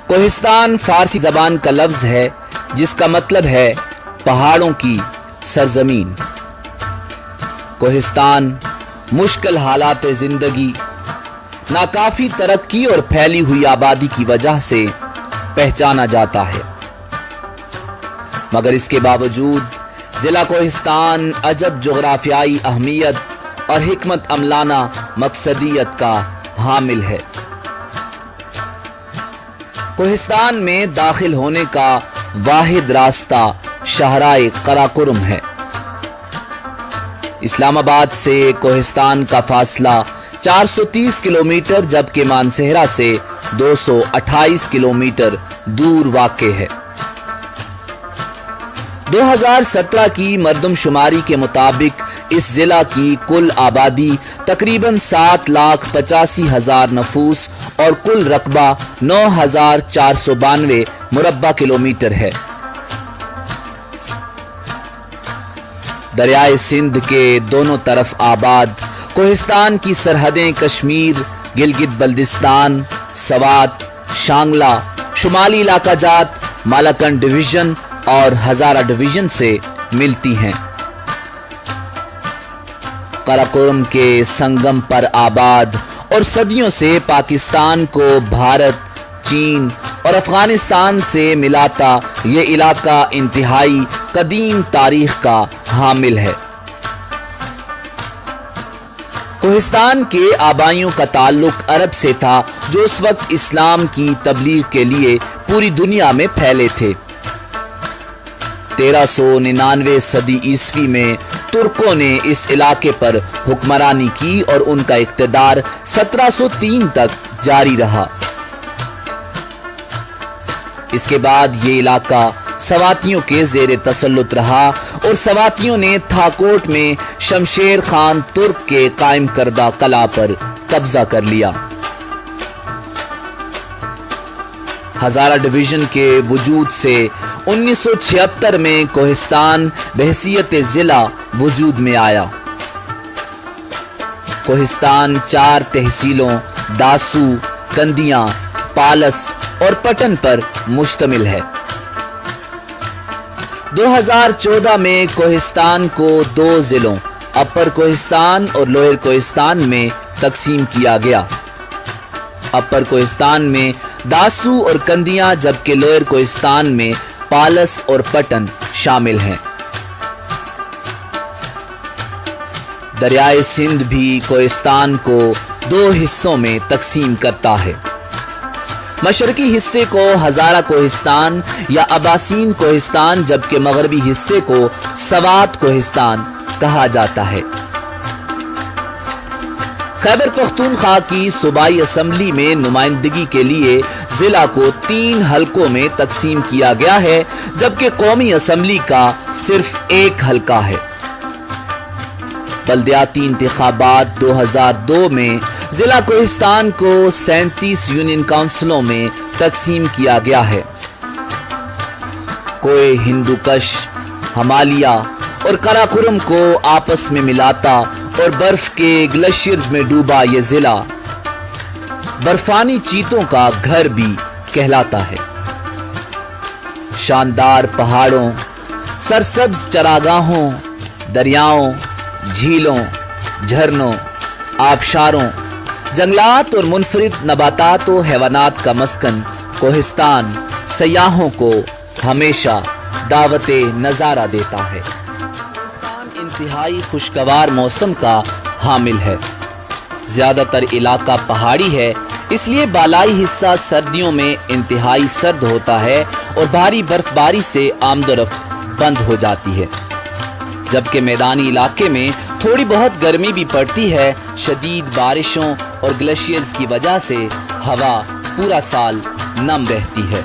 کوہستان فارسی زبان کا لفظ ہے جس کا مطلب ہے پہاڑوں کی سرزمین۔ کوہستان مشکل حالات زندگی، ناکافی ترقی اور پھیلی ہوئی آبادی کی وجہ سے پہچانا جاتا ہے، مگر اس کے باوجود ضلع کوہستان عجب جغرافیائی اہمیت اور حکمت عملانہ مقصدیت کا حامل ہے۔ کوہستان میں داخل ہونے کا واحد راستہ شاہراہ قراقرم ہے۔ اسلام آباد سے کوہستان کا فاصلہ 430 کلومیٹر جبکہ مانسہرہ سے 228 کلومیٹر دور واقع ہے۔ 2017 کی مردم شماری کے مطابق اس ضلع کی کل آبادی تقریباً 7,85,000 نفوس اور کل رقبہ 9,492 مربع کلومیٹر ہے۔ دریائے سندھ کے دونوں طرف آباد کوہستان کی سرحدیں کشمیر، گلگت بلتستان، سوات، شانگلہ، شمالی علاقہ جات، مالاکنڈ ڈویژن اور ہزارہ ڈویژن سے ملتی ہیں۔ قراقرم کے سنگم پر آباد اور صدیوں سے پاکستان کو بھارت، چین اور افغانستان سے ملاتا یہ علاقہ انتہائی قدیم تاریخ کا حامل ہے۔ کوہستان کے آبائیوں کا تعلق عرب سے تھا جو اس وقت اسلام کی تبلیغ کے لیے پوری دنیا میں پھیلے تھے۔ 1399 صدی عیسوی میں ترکوں نے اس علاقے پر حکمرانی کی اور ان کا اقتدار 1703 تک جاری رہا۔ اس کے بعد یہ علاقہ سواتیوں کے زیر تسلط رہا اور سواتیوں نے تھاکوٹ میں شمشیر خان ترک کے قائم کردہ قلعہ پر قبضہ کر لیا۔ ہزارہ ڈویژن کے وجود سے 1976 میں کوہستان بحیثیت ضلع وجود میں آیا۔ کوہستان 4 تحصیلوں داسو، کندیاں، پالس اور پٹن پر مشتمل ہے۔ 2014 میں کوہستان کو 2 ضلعوں اپر کوہستان اور لوئر کوہستان میں تقسیم کیا گیا۔ اپر کوہستان میں داسو اور کندیاں جبکہ لوئر کوہستان میں پالس اور پٹن شامل ہیں۔ دریائے سندھ بھی کوہستان کو 2 حصوں میں تقسیم کرتا ہے۔ مشرقی حصے کو ہزارہ کوہستان یا اباسین کوہستان جبکہ مغربی حصے کو سوات کوہستان کہا جاتا ہے۔ خیبر پختونخوا کی صوبائی اسمبلی میں نمائندگی کے لیے ضلع کو 3 حلقوں میں تقسیم کیا گیا ہے جبکہ قومی اسمبلی کا صرف 1 حلقہ ہے۔ بلدیاتی انتخابات 2002 میں ضلع کوہستان کو 37 یونین کونسلوں میں تقسیم کیا گیا ہے۔ کوہ ہندوکش، ہمالیہ اور قراقرم کو آپس میں ملاتا اور برف کے گلیشیئرز میں ڈوبا یہ ضلع برفانی چیتوں کا گھر بھی کہلاتا ہے۔ شاندار پہاڑوں، سرسبز چراگاہوں، دریاؤں، جھیلوں، جھرنوں، آبشاروں، جنگلات اور منفرد نباتات و حیوانات کا مسکن کوہستان سیاحوں کو ہمیشہ دعوت نظارہ دیتا ہے۔ کوہستان انتہائی خوشگوار موسم کا حامل ہے۔ زیادہ تر علاقہ پہاڑی ہے، اس لیے بالائی حصہ سردیوں میں انتہائی سرد ہوتا ہے اور بھاری برف باری سے آمد و رفت بند ہو جاتی ہے، جبکہ میدانی علاقے میں تھوڑی بہت گرمی بھی پڑتی ہے۔ شدید بارشوں اور گلیشیئرز کی وجہ سے ہوا پورا سال نم رہتی ہے۔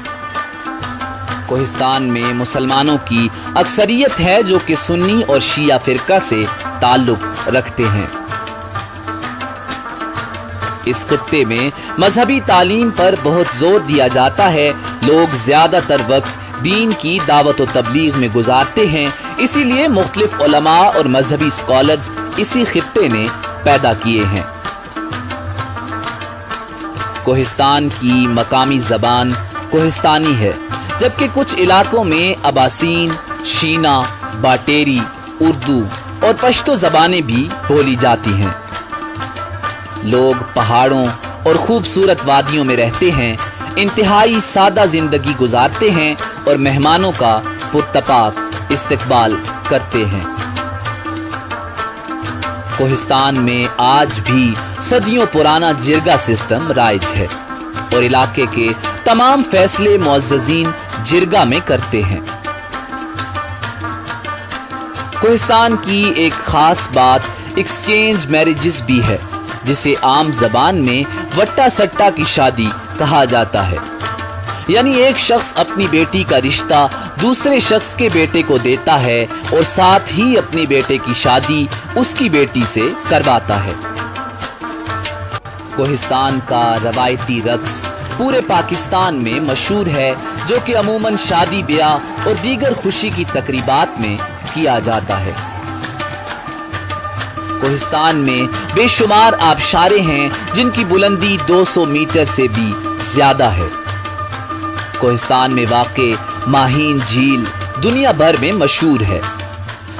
کوہستان میں مسلمانوں کی اکثریت ہے جو کہ سنی اور شیعہ فرقہ سے تعلق رکھتے ہیں۔ اس خطے میں مذہبی تعلیم پر بہت زور دیا جاتا ہے۔ لوگ زیادہ تر وقت دین کی دعوت و تبلیغ میں گزارتے ہیں، اسی لیے مختلف علماء اور مذہبی اسکالرز اسی خطے نے پیدا کیے ہیں۔ کوہستان کی مقامی زبان کوہستانی ہے، جبکہ کچھ علاقوں میں اباسین، شینا، باٹیری، اردو اور پشتو زبانیں بھی بولی جاتی ہیں۔ لوگ پہاڑوں اور خوبصورت وادیوں میں رہتے ہیں، انتہائی سادہ زندگی گزارتے ہیں اور مہمانوں کا پرتپاک استقبال کرتے ہیں۔ کوہستان میں آج بھی صدیوں پرانا جرگہ سسٹم رائج ہے اور علاقے کے تمام فیصلے معززین جرگہ میں کرتے ہیں۔ کوہستان کی ایک خاص بات ایکسچینج میرجز بھی ہے، جسے عام زبان میں وٹا سٹا کی شادی کہا جاتا ہے، یعنی ایک شخص اپنی بیٹی کا رشتہ دوسرے شخص کے بیٹے کو دیتا ہے اور ساتھ ہی اپنے بیٹے کی شادی اس کی بیٹی سے کرواتا ہے۔ کوہستان کا روایتی رقص پورے پاکستان میں مشہور ہے، جو کہ عموماً شادی بیاہ اور دیگر خوشی کی تقریبات میں کیا جاتا ہے۔ کوہستان میں بے شمار آبشاریں ہیں جن کی بلندی 200 میٹر سے بھی زیادہ ہے۔ کوہستان میں واقع ماہین جھیل دنیا بھر میں مشہور ہے،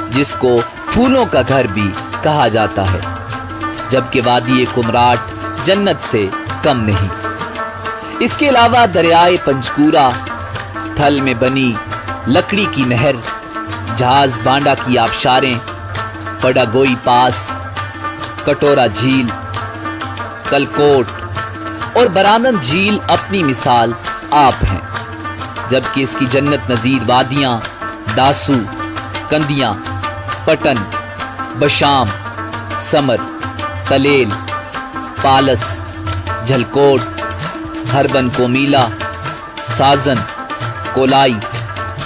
جس کو پھولوں کا گھر بھی کہا جاتا ہے، جبکہ وادی کمراٹ جنت سے کم نہیں۔ اس کے علاوہ دریائے پنجکورہ، تھل میں بنی لکڑی کی نہر، جہاز بانڈا کی آبشاریں، پڈاگوئی پاس، کٹورا جھیل، کلکوٹ اور برانن جھیل اپنی مثال آپ ہیں، جبکہ اس کی جنت نظیر وادیاں داسو، کندیاں، پٹن، بشام، سمر، تلیل، پالس، جھلکوٹ، ہربن کومیلا، سازن، کولائی،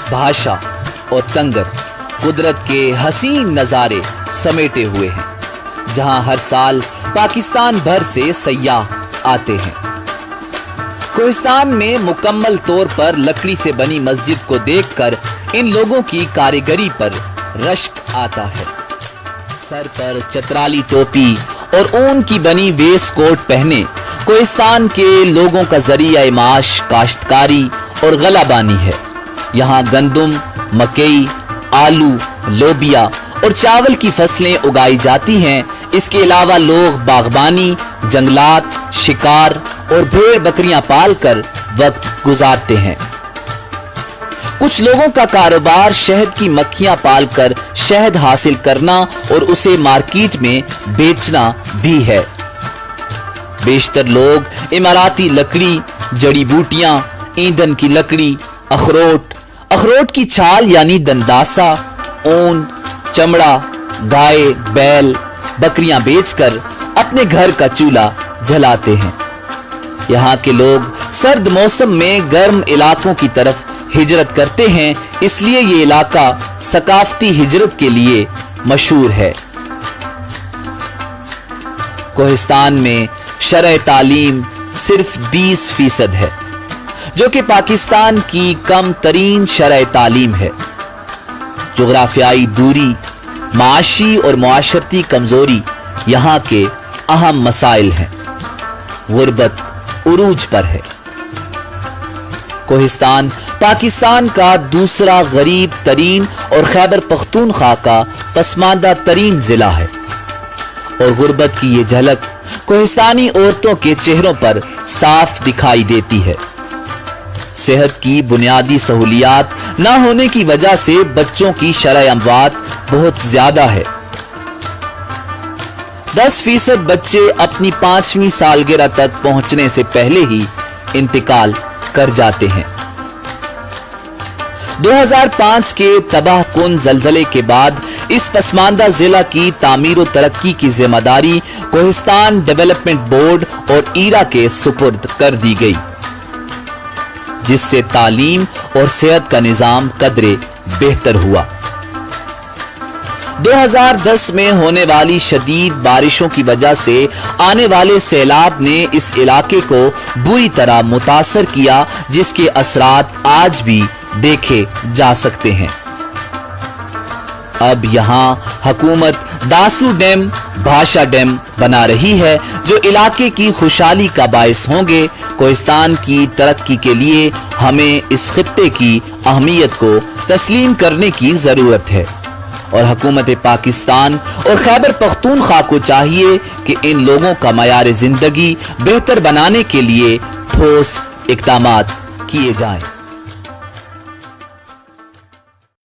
بھاشا اور تنگر قدرت کے حسین نظارے سمیٹے ہوئے ہیں، جہاں ہر سال پاکستان بھر سے سیاح آتے ہیں۔ کوہستان میں مکمل طور پر لکڑی سے بنی مسجد کو دیکھ کر ان لوگوں کی کاریگری پر رشک آتا ہے۔ سر پر چترالی ٹوپی اور اون کی بنی ویس کوٹ پہنے کوہستان کے لوگوں کا ذریعہ معاش کاشتکاری اور غلہ بانی ہے۔ یہاں گندم، مکئی، آلو، لوبیا اور چاول کی فصلیں اگائی جاتی ہیں۔ اس کے علاوہ لوگ باغبانی، جنگلات، شکار اور بھیڑ بکریاں پال کر وقت گزارتے ہیں۔ کچھ لوگوں کا کاروبار شہد کی مکھیاں پال کر شہد حاصل کرنا اور اسے مارکیٹ میں بیچنا بھی ہے۔ بیشتر لوگ اماراتی لکڑی، جڑی بوٹیاں، ایندھن کی لکڑی، اخروٹ کی چھال یعنی دنداسا، اون، چمڑا، گائے، بیل، بکریاں بیچ کر اپنے گھر کا چولہا جلاتے ہیں۔ یہاں کے لوگ سرد موسم میں گرم علاقوں کی طرف ہجرت کرتے ہیں، اس لیے یہ علاقہ ثقافتی ہجرت کے لیے مشہور ہے۔ کوہستان میں شرح تعلیم صرف 20% ہے، جو کہ پاکستان کی کم ترین شرح تعلیم ہے۔ جغرافیائی دوری، معاشی اور معاشرتی کمزوری یہاں کے اہم مسائل ہیں۔ غربت عروج پر ہے۔ کوہستان پاکستان کا دوسرا غریب ترین اور خیبر پختونخوا کا پسماندہ ترین ضلع ہے، اور غربت کی یہ جھلک کوہستانی عورتوں کے چہروں پر صاف دکھائی دیتی ہے۔ صحت کی بنیادی سہولیات نہ ہونے کی وجہ سے بچوں کی شرح اموات بہت زیادہ ہے۔ 10% بچے اپنی 5ویں سالگرہ تک پہنچنے سے پہلے ہی انتقال کر جاتے ہیں۔ 2005 کے تباہ کن زلزلے کے بعد اس پسماندہ ضلع کی تعمیر و ترقی کی ذمہ داری کوہستان ڈیولپمنٹ بورڈ اور ایرا کے سپرد کر دی گئی، جس سے تعلیم اور صحت کا نظام قدرے بہتر ہوا۔ 2010 میں ہونے والی شدید بارشوں کی وجہ سے آنے والے سیلاب نے اس علاقے کو بری طرح متاثر کیا، جس کے اثرات آج بھی دیکھے جا سکتے ہیں۔ اب یہاں حکومت داسو ڈیم بھاشا ڈیم بنا رہی ہے جو علاقے کی خوشحالی کا باعث ہوں گے۔ کوہستان کی ترقی کے لیے ہمیں اس خطے کی اہمیت کو تسلیم کرنے کی ضرورت ہے اور حکومت پاکستان اور خیبر پختونخوا کو چاہیے کہ ان لوگوں کا معیار زندگی بہتر بنانے کے لیے ٹھوس اقدامات کیے جائیں۔